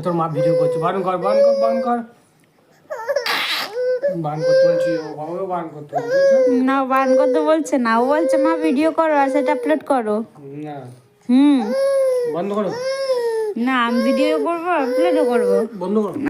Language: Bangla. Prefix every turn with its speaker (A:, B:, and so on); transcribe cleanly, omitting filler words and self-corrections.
A: তোর মা ভিডিও করছে, বারণ কর বারণ কর বারণ কর, বারণ করতে বলছি, ও বাবাও বারণ করতে বলছে
B: না, বারণ করতে বলছে না, ও বলছে মা ভিডিও করো আর সেটা আপলোড করো।
A: না,
B: হুম,
A: বন্ধ করো,
B: না আমি ভিডিও করবো আপলোডও করবো।
A: বন্ধ করো।